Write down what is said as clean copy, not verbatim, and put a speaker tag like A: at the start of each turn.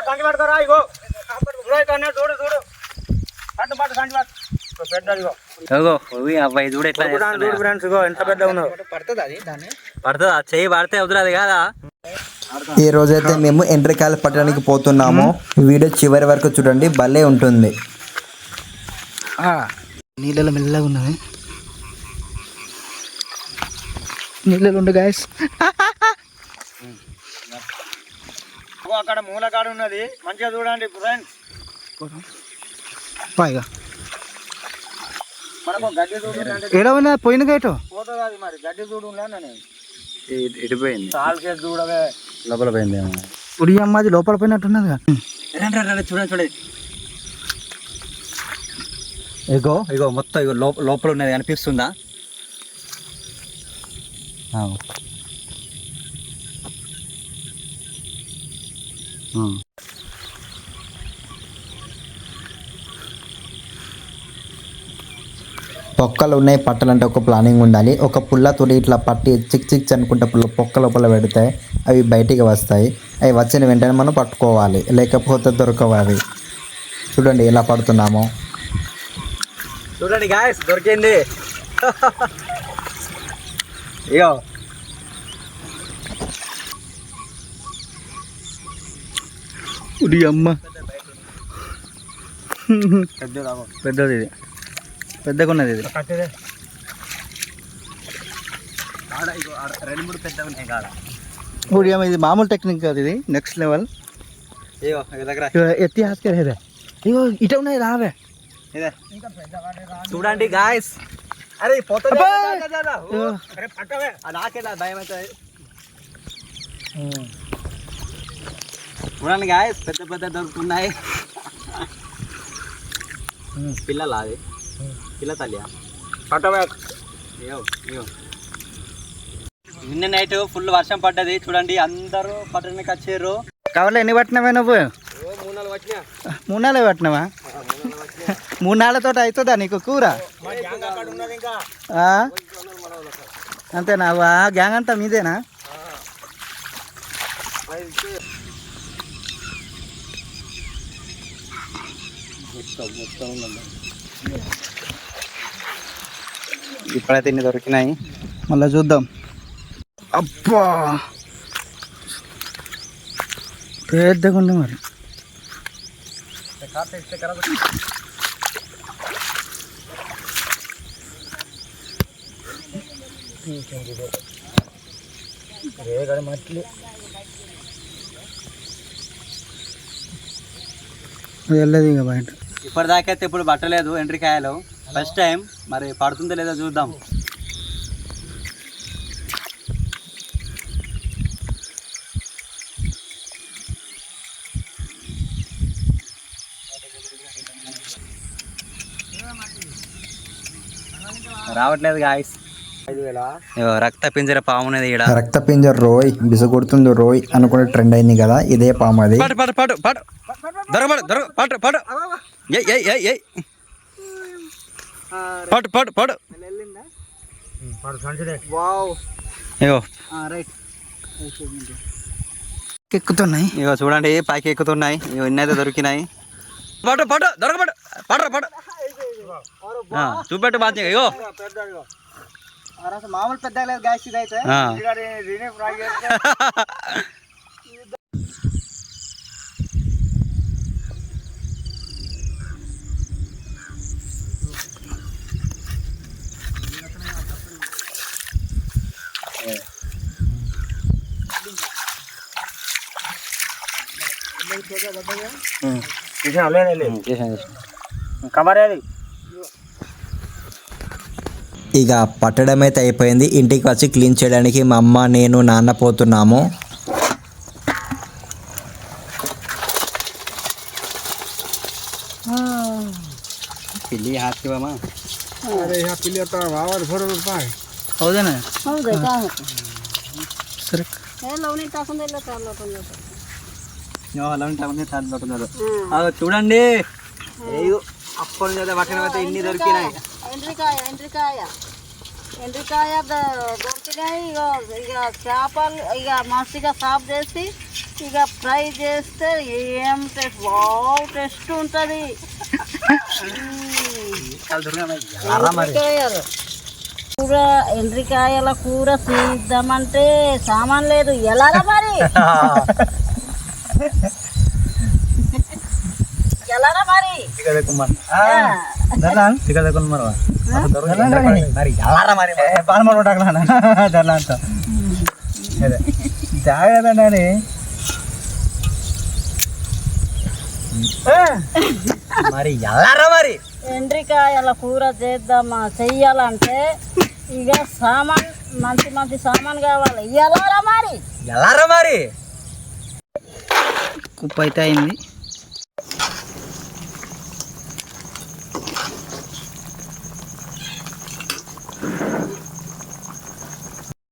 A: సంచి పట్టుకోరా ఇగో చూడు చూడు పట్టు పట్టు సంచి పట్టు పెద్దదిగో
B: అబ్బాయి చూడు ఎట్లా
A: చూడు ఫ్రెండ్స్ ఇగో ఎంత పెద్దగా ఉన్నదో
B: పడుతుందా చెయ్యి పడితే అవుతుంది కదా.
C: ఈ రోజైతే మేము ఎండ్రికాయలు పట్టడానికి పోతున్నాము. వీడియో చివరి వరకు చూడండి, భలే ఉంటుంది.
D: నీళ్ళలో మెల్లగా ఉన్నది, నీళ్ళలో ఉండు గాయస్.
A: అక్కడ మూలకాడు ఉన్నది, మంచిగా చూడండి ఫ్రెండ్స్.
D: పైగా
A: మనకు గడ్డి చూడు
D: ఏడా ఉన్నా పోయిన గేటు
A: పోతుంది అది మరి గడ్డి చూడు
B: ఇటుపోయింది,
A: చాలు చేసి చూడవే
B: లోపల పోయింది.
D: ఉడి అమ్మది లోపల పోయినట్టున్నది కదా.
B: చూడండి చూడండి ఇగో ఇగో మొత్తం ఇగో లోపల ఉన్నది కనిపిస్తుందా?
C: పొక్కలు ఉన్నాయి, పట్టాలంటే ఒక ప్లానింగ్ ఉండాలి. ఒక పుల్లతోటి ఇట్లా పట్టి చిక్ చిక్స్ అనుకుంటే పొక్క లోపల పెడితే అవి బయటికి వస్తాయి. అవి వచ్చిన వెంటనే మనం పట్టుకోవాలి, లేకపోతే దొరకవాలి. చూడండి ఎలా పడుతున్నామో.
B: చూడండి గాయస్ దొరికింది. ఇగో
D: ఉడి అమ్మ
B: పెద్దది, ఇది పెద్దగా ఉన్నది. ఇది రెండు మూడు పెద్దగా ఉన్నాయి కాడ.
D: ఉడి అమ్మ ఇది మామూలు టెక్నిక్ కాదు, ఇది నెక్స్ట్ లెవెల్.
B: ఇగో దగ్గర
D: ఎత్తి హాస్కర్ ఇగో ఇట ఉన్నాయి రావే.
B: చూడండి గాయస్. అరే నాకేలా భయం అవుతుంది. చూడండి గాయస్ పెద్ద పెద్ద దొరుకుతున్నాయి. పిల్లలా అది పిల్ల తల్లియా? నిన్న నైట్ ఫుల్ వర్షం పడ్డది. చూడండి అందరూ పట్టణానికి వచ్చారు.
D: కవర్లో ఎన్ని పట్టినావా నువ్వు? 3 నాలుగు పట్టినావా? 3 నాళ్ళతో అవుతుందా నీకు కూర? అంతేనా? గ్యాంగ్ అంతా మీదేనా?
B: ఇప్పుడైతే ఇన్ని దొరికినాయి,
D: మళ్ళీ చూద్దాం. అబ్బా పెద్దగా ఉంది మరి. వెళ్ళదు ఇక బయట.
B: ఇప్పటిదాకైతే ఇప్పుడు పట్టలేదు ఎండ్రికాయలు, ఫస్ట్ టైం. మరి పడుతుందో లేదో చూద్దాం. రావట్లేదు గాయస్. రక్త పింజర పాము అనేది ఇక్కడ.
C: రక్త పింజర్ రోయ్, బిసగొడుతుంది రోయ్ అనుకునే ట్రెండ్ అయింది కదా, ఇదే పాము అది.
D: ఎక్కుతున్నాయి.
B: ఇగో చూడండి పైకి ఎక్కుతున్నాయి. ఇగో ఇన్నైతే దొరికినాయి. పడు పడు దొరకపడు పడరా పడు చూపెట్టు బాధ్యత. ఇగో
D: మామూలు పెద్ద లేదు గాయస్ ఇదైతే.
C: ఇక పట్టడం అయితే అయిపోయింది. ఇంటికి వచ్చి క్లీన్ చేయడానికి మా అమ్మ, నేను, నాన్న పోతున్నాము.
B: पिल्ली हाथ के मामा
A: अरे यहाँ पिल्ली तो वावर भर पाए
D: ಹೌದಾ?
E: ಹೌದು
D: ಸರಿ
E: ಲವಣಿ ತಾಕೊಂಡೆಲ್ಲ ತಾರ್ಲೋಟಂದು
B: చూడండి అప్పటి నుంచి పక్కన అయితే ఇన్ని దొరికినాయి.
E: ఎండ్రికాయ ఎండ్రికాయ ఎండ్రికాయ దొరికినాయి. ఇక చేపలు ఇక మస్తుగా సాఫ్ చేసి ఇక ఫ్రై చేస్తే ఏం టేస్ట్ బాగా టేస్ట్ ఉంటుంది. కూర ఎండ్రికాయల కూర చేద్దామంటే సామాన్ లేదు. ఎలారా మరి ఎలారా మరి
D: జాగ్రత్త మరి ఎలారా మరి
E: ఎండ్రికాయల కూర చెయ్యాలంటే ఇక సామాన్ మంచి సామాన్ కావాలి. ఎలారా మరి
D: ఎలారా మరి
B: ఉప్పు అయితే అయింది.